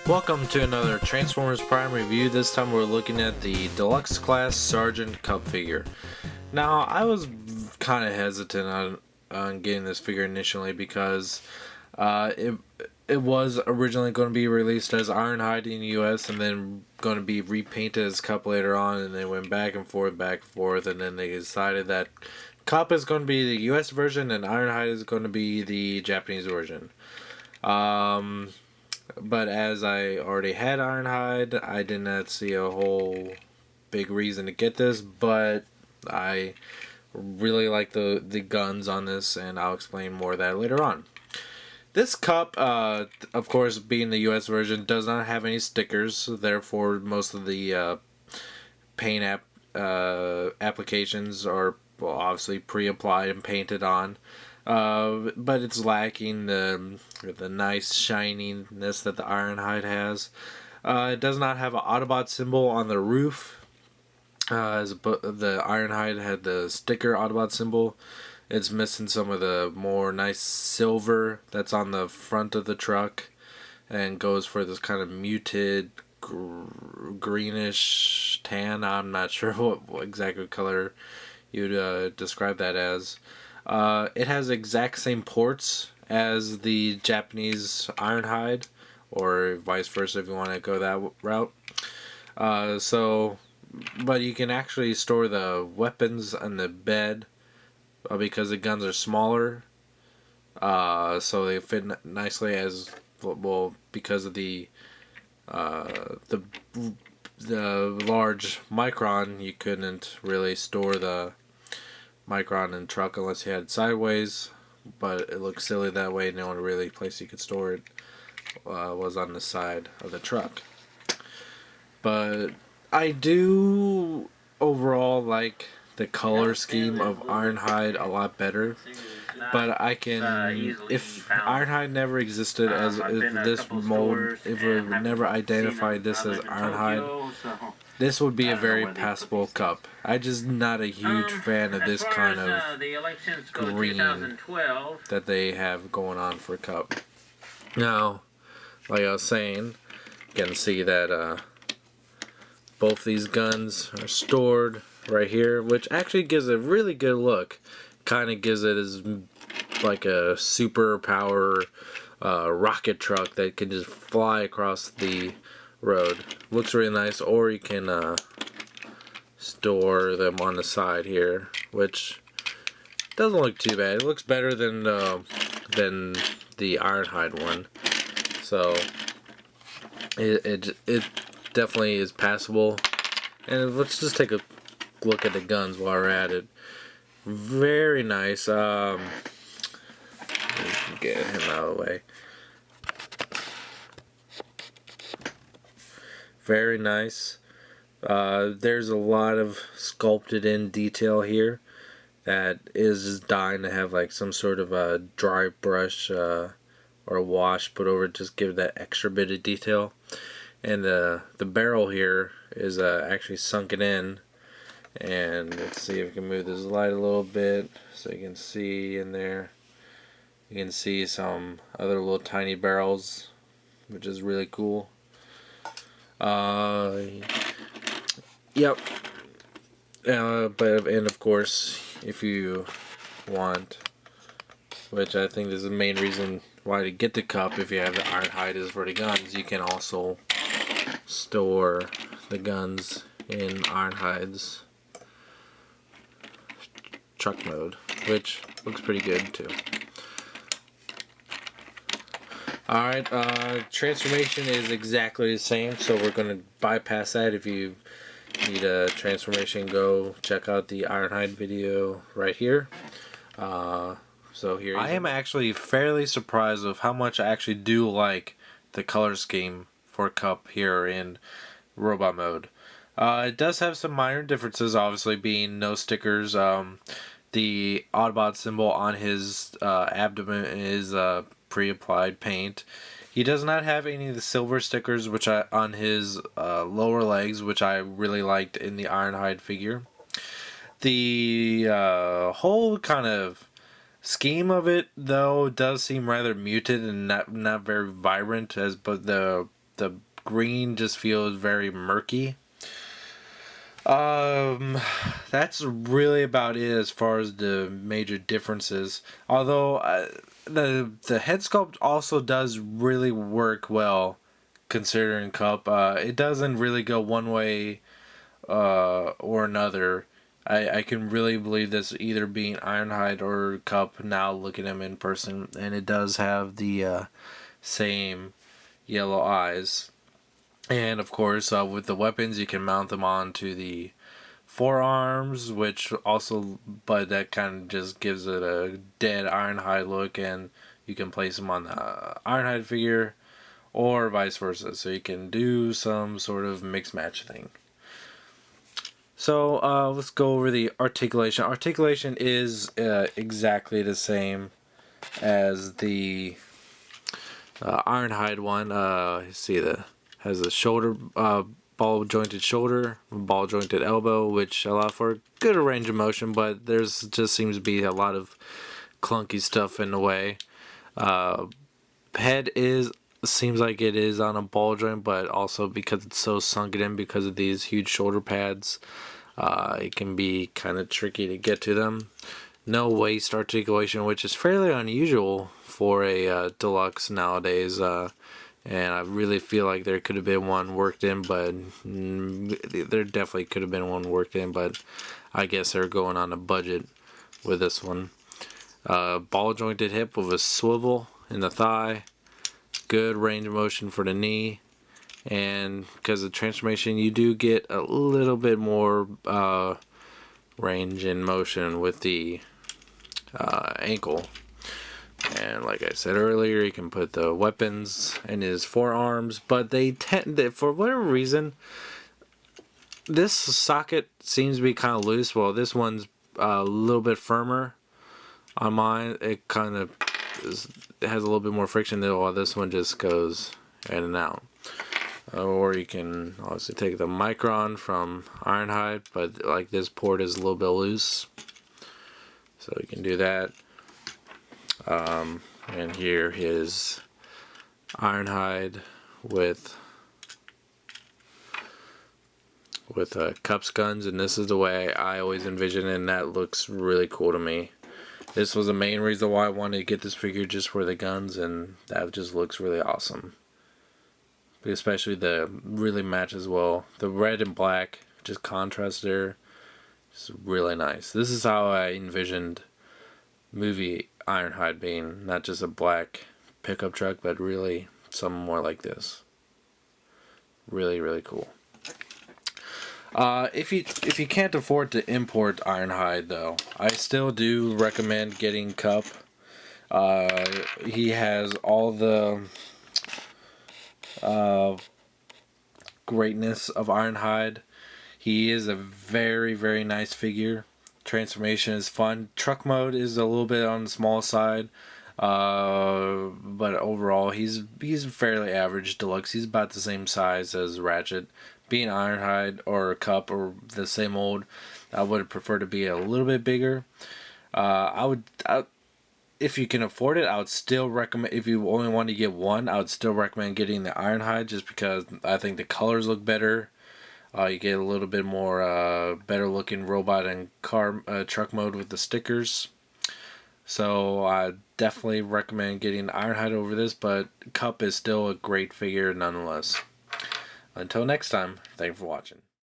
Welcome to another Transformers Prime review. This time we're looking at the Deluxe Class Sergeant Cup figure. Now, I was kind of hesitant on getting this figure initially because it was originally going to be released as Ironhide in the US and then going to be repainted as Cup later on, and they went back and forth, and then they decided that Cup is going to be the US version and Ironhide is going to be the Japanese version. But as I already had Ironhide, I did not see a whole big reason to get this, but I really like the guns on this, and I'll explain more of that later on. This cup, of course, being the US version, does not have any stickers, therefore most of the paint applications are obviously pre-applied and painted on. But it's lacking the nice shininess that the Ironhide has. It does not have an Autobot symbol on the roof. As the Ironhide had the sticker Autobot symbol. It's missing some of the more nice silver that's on the front of the truck, and goes for this kind of muted greenish tan. I'm not sure what exact color you'd describe that as. It has exact same ports as the Japanese Ironhide, or vice versa if you want to go that route. But you can actually store the weapons on the bed because the guns are smaller. So they fit nicely as well because of the large Micron. You couldn't really store the Micron in the truck unless you had it sideways, but it looked silly that way. The only really place you could store it was on the side of the truck. But I do overall like the color scheme of Ironhide a lot better. But I can, if Ironhide never existed as if this mold, if we never identified this as Ironhide, this would be a very passable cup. I'm just not a huge fan of this kind of green that they have going on for cup. Now, like I was saying, you can see that both these guns are stored right here, which actually gives a really good look. Kind of gives it as like a super power rocket truck that can just fly across the road. Looks really nice. Or you can store them on the side here, which doesn't look too bad. It looks better than the Ironhide one. So it definitely is passable. And let's just take a look at the guns while we're at it. Very nice. Get him out of the way. Very nice. There's a lot of sculpted in detail here that is just dying to have like some sort of a dry brush or a wash put over it, just give that extra bit of detail. And the barrel here is actually sunken in. And let's see if we can move this light a little bit so you can see in there. You can see some other little tiny barrels, which is really cool. Yep. And of course, if you want, which I think is the main reason why to get the cup if you have the Ironhide is for the guns, you can also store the guns in Ironhide's truck mode, which looks pretty good too. Alright, transformation is exactly the same, so we're going to bypass that. If you need a transformation, go check out the Ironhide video right here. So here I am actually fairly surprised of how much I actually do like the color scheme for Cup here in robot mode. It does have some minor differences, obviously being no stickers. The Autobot symbol on his abdomen is pre-applied paint. He does not have any of the silver stickers on his lower legs, which I really liked in the Ironhide figure. The whole kind of scheme of it, though, does seem rather muted and not very vibrant, but the the green just feels very murky. That's really about it as far as the major differences. Although the head sculpt also does really work well, considering Cup. It doesn't really go one way or another. I can really believe this either being Ironhide or Cup now looking at him in person, and it does have the same yellow eyes. And of course, with the weapons, you can mount them onto the forearms, which also, but that kind of just gives it a dead Ironhide look, and you can place them on the Ironhide figure, or vice versa. So you can do some sort of mix match thing. So let's go over the articulation. Articulation is exactly the same as the Ironhide one. See has a shoulder, ball jointed shoulder, ball jointed elbow, which allow for good range of motion, but there's just seems to be a lot of clunky stuff in the way. Head seems like it is on a ball joint, but also because it's so sunken in because of these huge shoulder pads, it can be kind of tricky to get to them. No waist articulation, which is fairly unusual for a deluxe nowadays. And I really feel like there could have been one worked in, but there definitely could have been one worked in, but I guess they're going on a budget with this one. Ball jointed hip with a swivel in the thigh, good range of motion for the knee, and because of transformation, you do get a little bit more range in motion with the ankle. And like I said earlier, you can put the weapons in his forearms, but they tend to, for whatever reason, this socket seems to be kind of loose. Well, this one's a little bit firmer on mine. It kind of it has a little bit more friction there, while this one just goes in and out. Or you can also take the Micron from Ironhide, but like this port is a little bit loose, so you can do that. And here is Ironhide with Cup's guns, and this is the way I always envision it, and that looks really cool to me. This was the main reason why I wanted to get this figure, just for the guns, and that just looks really awesome. Especially the really matches well. The red and black, just contrast there. It's really nice. This is how I envisioned movie Ironhide being, not just a black pickup truck, but really something more like this. Really, really cool. If you can't afford to import Ironhide, though, I still do recommend getting Cup. He has all the greatness of Ironhide. He is a very, very nice figure. Transformation is fun. Truck mode is a little bit on the small side, but overall he's fairly average deluxe. He's about the same size as Ratchet. Being Ironhide or Cup or the same old, I would prefer to be a little bit bigger. If you can afford it, I would still recommend, if you only want to get one, I would still recommend getting the Ironhide, just because I think the colors look better. You get a little bit more better looking robot and truck mode with the stickers. So I definitely recommend getting Ironhide over this, but Cup is still a great figure nonetheless. Until next time, thank you for watching.